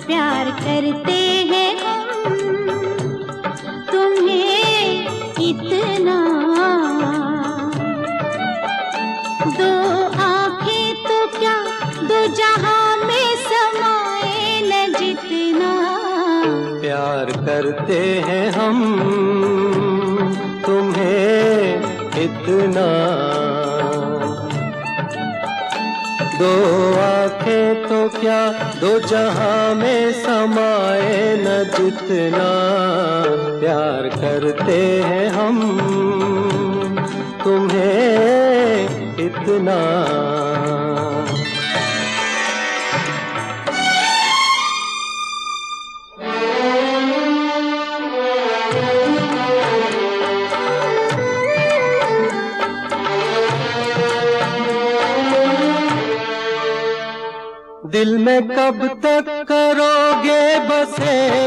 प्यार करते हैं हम तुम्हें इतना। दो आंखें तो क्या दो जहां में समाए न जितना। प्यार करते हैं हम तुम्हें इतना। दो आंखें तो क्या दो जहां में समाए न जितना। प्यार करते हैं हम तुम्हें इतना। दिल में कब तक करोगे बसेरा